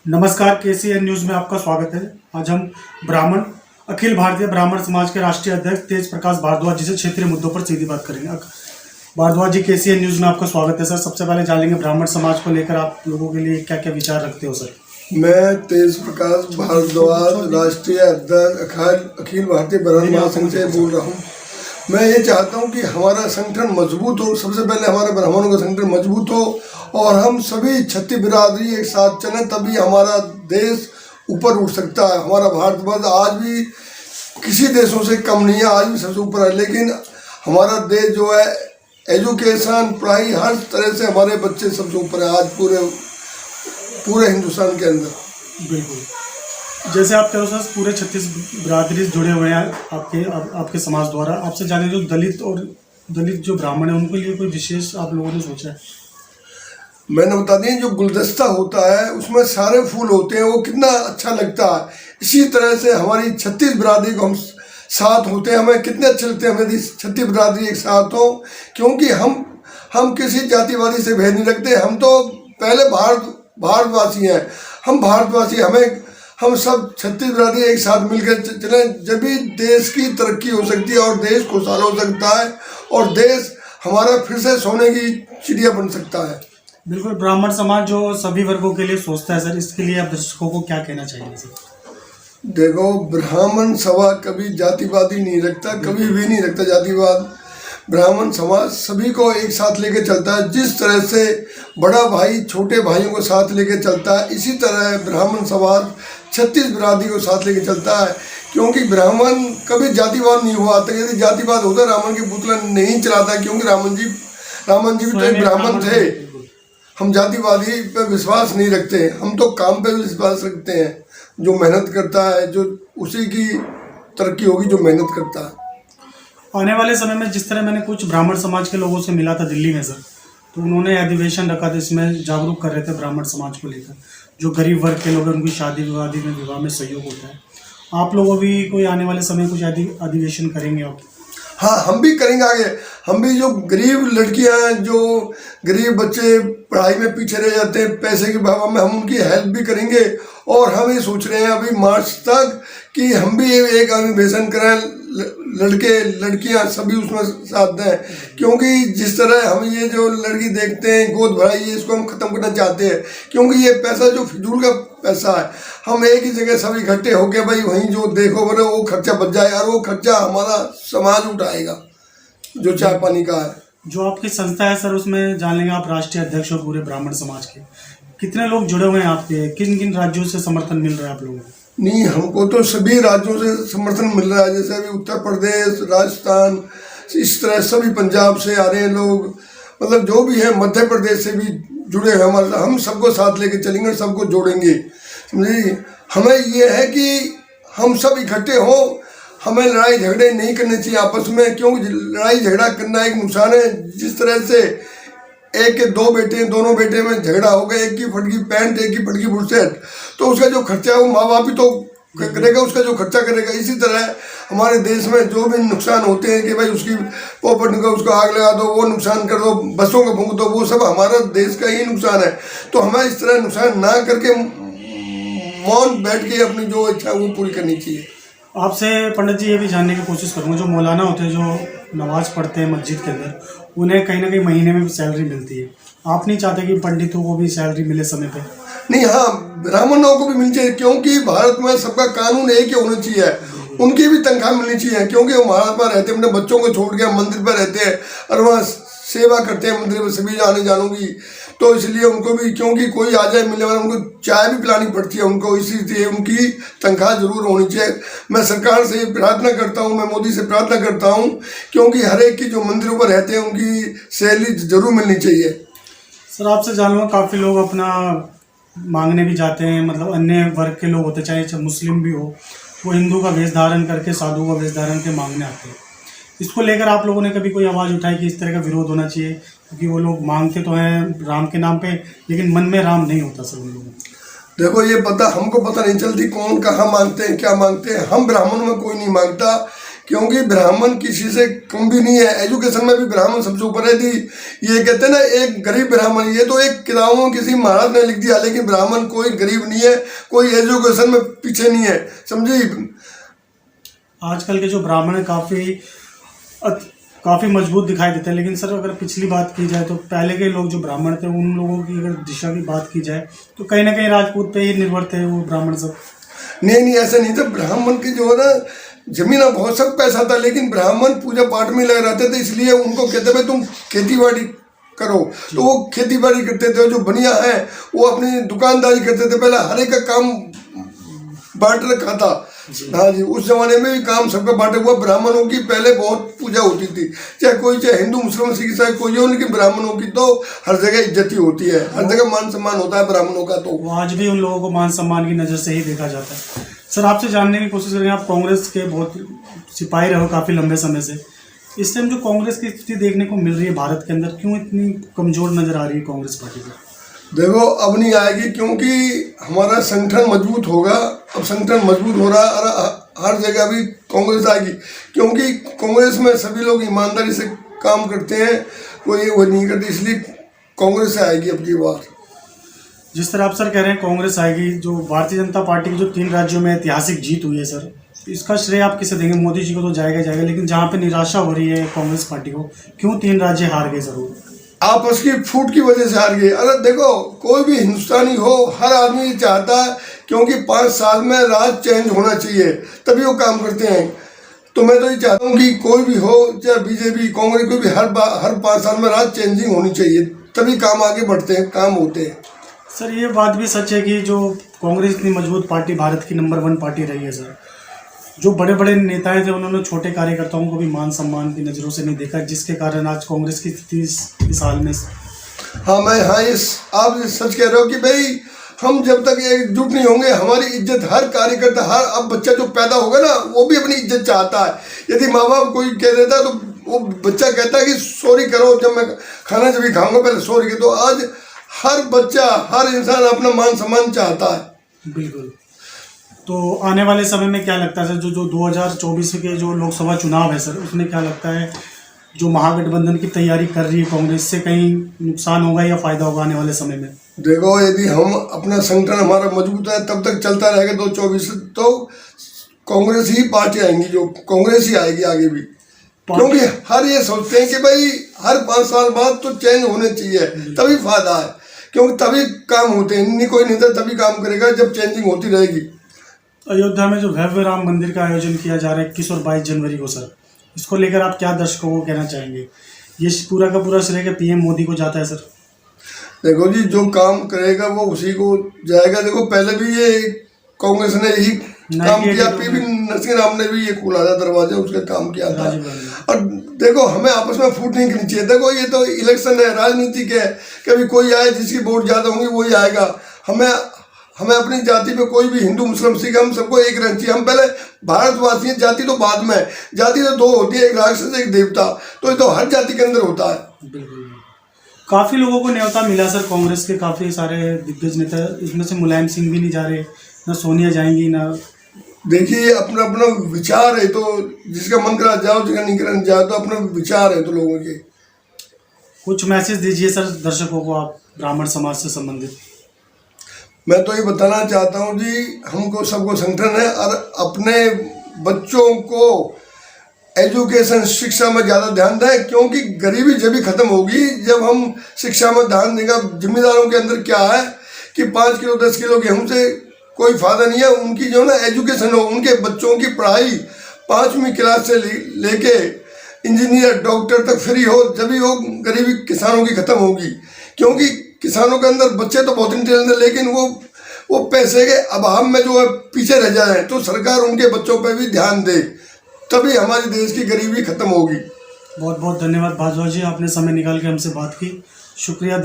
नमस्कार, KCN news में आपका स्वागत है। आज हम ब्राह्मण अखिल भारतीय ब्राह्मण समाज के राष्ट्रीय अध्यक्ष तेज प्रकाश भारद्वाज जी से क्षेत्रीय मुद्दों पर सीधी बात करेंगे। भारद्वाज जी, केसीएन न्यूज में आपका स्वागत है। सर, सबसे पहले जानेंगे ब्राह्मण समाज को लेकर आप लोगों के लिए क्या क्या विचार रखते हो। सर, मैं तेज प्रकाश भारद्वाज राष्ट्रीय अध्यक्ष अखिल भारतीय ब्राह्मण महासंघ से बोल रहा हूँ। मैं ये चाहता हूँ कि हमारा संगठन मजबूत हो। सबसे पहले हमारे ब्राह्मणों का संगठन मजबूत हो और हम सभी छत्तीस बिरादरी एक साथ चलें, तभी हमारा देश ऊपर उठ सकता है। हमारा भारतवर्ष आज भी किसी देशों से कम नहीं है, आज भी सबसे ऊपर है। लेकिन हमारा देश जो है एजुकेशन, पढ़ाई, हर तरह से हमारे बच्चे सबसे ऊपर है आज पूरे हिंदुस्तान के अंदर। बिल्कुल, जैसे आप कह रहे हो सर, पूरे 36 बिरादरी जुड़े हुए हैं आपके समाज द्वारा। आपसे जाने जो दलित जो ब्राह्मण है उनके लिए कोई विशेष आप लोगों ने सोचा है? मैंने बता दिया, जो गुलदस्ता होता है उसमें सारे फूल होते हैं, वो कितना अच्छा लगता है। इसी तरह से हमारी 36 बिरादरी को हम साथ होते हैं, हमें कितने अच्छे लगते हैं हमें 36 बिरादरी एक साथ हो। क्योंकि हम किसी जातिवादी से भेद नहीं रखते। हम तो पहले भारतवासी हैं, हम भारतवासी, हम सब 36 बिरादरी एक साथ मिलकर चलें, जब भी देश की तरक्की हो सकती है और देश खुशहाल हो सकता है और देश हमारा फिर से सोने की चिड़िया बन सकता है। बिल्कुल, ब्राह्मण समाज जो सभी वर्गों के लिए सोचता है सर, इसके लिए आप दर्शकों को क्या कहना चाहिए सर? देखो, ब्राह्मण सभा कभी जातिवादी नहीं रखता, कभी भी नहीं रखता जातिवाद। ब्राह्मण समाज सभी को एक साथ लेके चलता है। जिस तरह से बड़ा भाई छोटे भाइयों को साथ लेके चलता है, इसी तरह ब्राह्मण समाज 36 बिरादरी को साथ लेके चलता है। क्योंकि ब्राह्मण कभी जातिवाद नहीं हुआ था। यदि जातिवाद होता रावण की पुतला नहीं चलाता, क्योंकि रावण जी भी तो एक ब्राह्मण थे। हम जातिवादी पे विश्वास नहीं रखते, हम तो काम पे विश्वास रखते हैं। जो मेहनत करता है, जो उसी की तरक्की होगी जो मेहनत करता है। आने वाले समय में जिस तरह मैंने कुछ ब्राह्मण समाज के लोगों से मिला था दिल्ली में सर, तो उन्होंने अधिवेशन रखा था, इसमें जागरूक कर रहे थे ब्राह्मण समाज को लेकर। जो गरीब वर्ग के लोग हैं उनकी शादी विवाह में सहयोग होता है। आप लोगों भी कोई आने वाले समय कुछ अधिवेशन करेंगे आप? हाँ, हम भी करेंगे आगे। हम भी जो गरीब लड़कियां हैं, जो गरीब बच्चे पढ़ाई में पीछे रह जाते हैं पैसे के अभाव में, हम उनकी हेल्प भी करेंगे। और हम ये सोच रहे हैं अभी मार्च तक कि हम भी एक अधिवेशन करें, लड़के लड़कियां सभी उसमें साथ दें। क्योंकि जिस तरह हम ये जो लड़की देखते हैं गोद भराई, इसको हम ख़त्म करना चाहते हैं। क्योंकि ये पैसा जो फिजूल का पैसा है, हम एक ही जगह सब इकट्ठे होके भाई वहीं जो देखो बोले वो खर्चा बच जाए और वो खर्चा हमारा समाज उठाएगा जो चाय पानी का है। जो आपकी संस्था है सर, उसमें जान लेंगे आप राष्ट्रीय अध्यक्ष हो पूरे ब्राह्मण समाज के। कितने लोग जुड़े हुए हैं आपके? किन किन राज्यों से समर्थन मिल रहा है आप लोगों को? नहीं, हमको तो सभी राज्यों से समर्थन मिल रहा है। जैसे अभी उत्तर प्रदेश, राजस्थान, इस तरह सभी, पंजाब से आ रहे हैं लोग, मतलब जो भी है, मध्य प्रदेश से भी जुड़े हैं हमारे। हम सबको साथ लेके चलेंगे, सबको जोड़ेंगे, समझे। हमें ये है कि हम सब इकट्ठे हों, हमें लड़ाई झगड़े नहीं करने चाहिए आपस में। क्योंकि लड़ाई झगड़ा करना एक नुकसान है। जिस तरह से एक के दो बेटे हैं, दोनों बेटे में झगड़ा हो गया, एक की फटकी पैंट, एक की फटकी बुशर्ट, तो उसका जो खर्चा है वो माँ बाप ही तो करेगा, उसका जो खर्चा करेगा। इसी तरह हमारे देश में जो भी नुकसान होते हैं कि भाई उसकी प्रॉपर्टी को उसको आग लगा दो, वो नुकसान कर दो, बसों को फूंक दो, वो सब हमारा देश का ही नुकसान है। तो हमें इस तरह नुकसान ना करके मौन बैठ के अपनी जो इच्छा है वो पूरी करनी चाहिए। आपसे पंडित जी ये भी जानने की कोशिश करूँगा, जो मौलाना होते हैं, जो नमाज पढ़ते हैं मस्जिद के अंदर, उन्हें कहीं ना कहीं महीने में सैलरी मिलती है। आप नहीं चाहते कि पंडितों को भी सैलरी मिले समय पे? नहीं, हाँ, ब्राह्मणों को भी मिलनी चाहिए। क्योंकि भारत में सबका कानून एक ही होना चाहिए, उनकी भी तनख्वाह मिलनी चाहिए। क्योंकि वो भारत में रहते हैं, अपने बच्चों को छोड़ के मंदिर पर रहते हैं और वहाँ सेवा करते हैं मंदिर में सभी आने जानों की। तो इसलिए उनको भी, क्योंकि कोई आ जाए मिलने वाला, उनको चाय भी पिलानी पड़ती है उनको, इसीलिए उनकी तनख्वाह जरूर होनी चाहिए। मैं सरकार से प्रार्थना करता हूँ, मैं मोदी से प्रार्थना करता हूँ, क्योंकि हर एक की जो मंदिरों पर रहते हैं उनकी सैलरी जरूर मिलनी चाहिए। सर, आपसे जानूँगा, काफ़ी लोग अपना मांगने भी जाते हैं, मतलब अन्य वर्ग के लोग होते, चाहे मुस्लिम भी हो, वो हिंदू का वेश धारण करके, साधु का वेश धारण के मांगने आते हैं। इसको लेकर आप लोगों ने कभी कोई आवाज़ उठाई कि इस तरह का विरोध होना चाहिए? क्योंकि वो लोग मांगते तो हैं राम के नाम पे, लेकिन मन में राम नहीं होता सर उन लोगों को। देखो, ये हमको पता नहीं चलती कौन कहाँ मांगते हैं, क्या मांगते हैं। हम ब्राह्मणों में कोई नहीं मांगता, क्योंकि ब्राह्मण किसी से कम भी नहीं है, एजुकेशन में भी ब्राह्मण सबसे ऊपर है। थी ये कहते हैं ना, एक गरीब ब्राह्मण, ये तो एक किताबों में किसी महाराज ने लिख दिया, लेकिन ब्राह्मण कोई गरीब नहीं है, कोई एजुकेशन में पीछे नहीं है, समझी। आजकल के जो ब्राह्मण है काफ़ी मजबूत दिखाई देते हैं, लेकिन सर अगर पिछली बात की जाए तो पहले के लोग जो ब्राह्मण थे उन लोगों की अगर दिशा की बात की जाए तो कहीं ना कहीं राजपूत पे ही निर्भर थे वो ब्राह्मण सब। नहीं, ऐसा नहीं था। ब्राह्मण की जो है ना जमीन बहुत सब पैसा था, लेकिन ब्राह्मण पूजा पाठ में लगे रहते थे, इसलिए उनको कहते भाई तुम खेती बाड़ी करो, तो वो खेती बाड़ी करते थे। जो बनिया है वो अपनी दुकानदारी करते थे, पहले हर एक का काम बांट रखा था। हाँ जी, उस जमाने में भी काम सबका बांटा हुआ। ब्राह्मणों की पहले बहुत पूजा होती थी, चाहे हिंदू मुसलमान सिख ईसाई कोई हो, लेकिन ब्राह्मणों की तो हर जगह इज्जत ही होती है, हर जगह मान सम्मान होता है ब्राह्मणों का। तो आज भी उन लोगों को मान सम्मान की नज़र से ही देखा जाता है। सर आपसे जानने की कोशिश करेंगे, आप कांग्रेस के बहुत सिपाही रहे हो काफ़ी लंबे समय से, इस टाइम जो कांग्रेस की स्थिति देखने को मिल रही है भारत के अंदर, क्यों इतनी कमज़ोर नज़र आ रही है कांग्रेस पार्टी को? देखो, अब नहीं आएगी, क्योंकि हमारा संगठन मजबूत होगा। अब संगठन मजबूत हो रहा है और हर जगह भी कांग्रेस आएगी, क्योंकि कांग्रेस में सभी लोग ईमानदारी से काम करते हैं, कोई वो नहीं करते, इसलिए कांग्रेस आएगी अब की बार। जिस तरह आप सर कह रहे हैं कांग्रेस आएगी, जो भारतीय जनता पार्टी की जो 3 राज्यों में ऐतिहासिक जीत हुई है सर, इसका श्रेय आप किसे देंगे? मोदी जी को तो जाएगा, लेकिन जहाँ पे निराशा हो रही है कांग्रेस पार्टी को, क्यों 3 राज्य हार गए सर? आपस की फूट की वजह से हार गए। अरे देखो, कोई भी हिंदुस्तानी हो, हर आदमी चाहता है, क्योंकि 5 साल में राज चेंज होना चाहिए, तभी वो काम करते हैं। तो मैं तो ये चाहता हूँ कि कोई भी हो, चाहे बीजेपी कांग्रेस, कोई भी हर 5 साल में राज चेंजिंग होनी चाहिए, तभी काम आगे बढ़ते हैं, काम होते हैं। सर ये बात भी सच है कि जो कांग्रेस इतनी मजबूत पार्टी, भारत की नंबर 1 पार्टी रही है सर, जो बड़े बड़े नेताएं थे उन्होंने छोटे कार्यकर्ताओं को भी मान सम्मान की नज़रों से नहीं देखा, जिसके कारण आज कांग्रेस की स्थिति इस हाल में। आप सच कह रहे हो कि भाई हम जब तक एकजुट नहीं होंगे, हमारी इज्जत हर कार्यकर्ता, हर अब बच्चा जो पैदा होगा ना, वो भी अपनी इज्जत चाहता है। यदि माँ बाप कोई कह देता है तो वो बच्चा कहता है कि सॉरी करो, जब मैं खाना जब भी खाऊंगा पहले सॉरी करो। तो आज हर बच्चा, हर इंसान अपना मान सम्मान चाहता है। बिल्कुल। तो आने वाले समय में क्या लगता है सर, जो 2024 के जो लोकसभा चुनाव है सर, उसमें क्या लगता है जो महागठबंधन की तैयारी कर रही है कांग्रेस, से कहीं नुकसान होगा या फायदा होगा आने वाले समय में? देखो, यदि हम अपना संगठन हमारा मजबूत है तब तक चलता रहेगा 2024 तो कांग्रेस ही पार्टी आएंगी, जो कांग्रेस ही आएगी आगे भी, क्योंकि हर ये सोचते हैं कि भाई हर 5 साल बाद तो चेंज होने चाहिए, तभी फायदा है, क्योंकि तभी काम होते हैं। नहीं कोई नेता तभी काम करेगा जब चेंजिंग होती रहेगी। अयोध्या में जो भव्य राम मंदिर का आयोजन किया जा रहा है 21 और 22 जनवरी को सर, इसको लेकर आप क्या दर्शकों को कहना चाहेंगे? ये पूरा का पूरा श्रेय का पीएम मोदी को जाता है सर? देखो जी, जो काम करेगा वो उसी को जाएगा। देखो, पहले भी ये कांग्रेस ने यही काम किया, पीवी नरसिंह राव ने भी ये खोला था दरवाजा, उसका काम किया था। और देखो, हमें आपस में फूट नहीं करनी चाहिए। देखो, ये तो इलेक्शन है, राजनीतिक है, कभी कोई आए जिसकी वोट ज़्यादा होंगी वही आएगा। हमें अपनी जाति पे कोई भी हिंदू मुस्लिम सिख, हम सबको एक रहना चाहिए। हम पहले भारतवासी हैं, जाति तो बाद में। जाति तो 2 होती है, एक राक्षस एक देवता, तो ये तो हर जाति के अंदर होता है। बिल्कुल। काफ़ी लोगों को न्योता मिला सर, कांग्रेस के काफ़ी सारे दिग्गज नेता, इसमें से मुलायम सिंह भी नहीं जा रहे, ना सोनिया जाएंगी, ना। देखिए, अपना अपना विचार है, तो जिसका मन करा जाओ, जिसका नहीं करा जाओ, तो अपना विचार है तो लोगों के। कुछ मैसेज दीजिए सर दर्शकों को आप ब्राह्मण समाज से संबंधित। मैं तो ये बताना चाहता हूँ जी, हमको सबको संगठन है और अपने बच्चों को एजुकेशन, शिक्षा में ज़्यादा ध्यान दें, क्योंकि गरीबी जब भी खत्म होगी जब हम शिक्षा में ध्यान देंगे। जिम्मेदारों के अंदर क्या है कि 5 किलो 10 किलो गेहूँ से कोई फायदा नहीं है। उनकी जो ना एजुकेशन हो, उनके बच्चों की पढ़ाई 5वीं क्लास से लेके इंजीनियर डॉक्टर तक फ्री हो, जब भी वो गरीबी किसानों की खत्म होगी। क्योंकि किसानों के अंदर बच्चे तो बहुत इंटेलिजेंट है, लेकिन वो पैसे के अभाव में जो है पीछे रह जाए, तो सरकार उनके बच्चों पर भी ध्यान दे, तभी हमारे देश की गरीबी खत्म होगी। बहुत बहुत धन्यवाद भारद्वाज जी, आपने समय निकाल के हमसे बात की, शुक्रिया।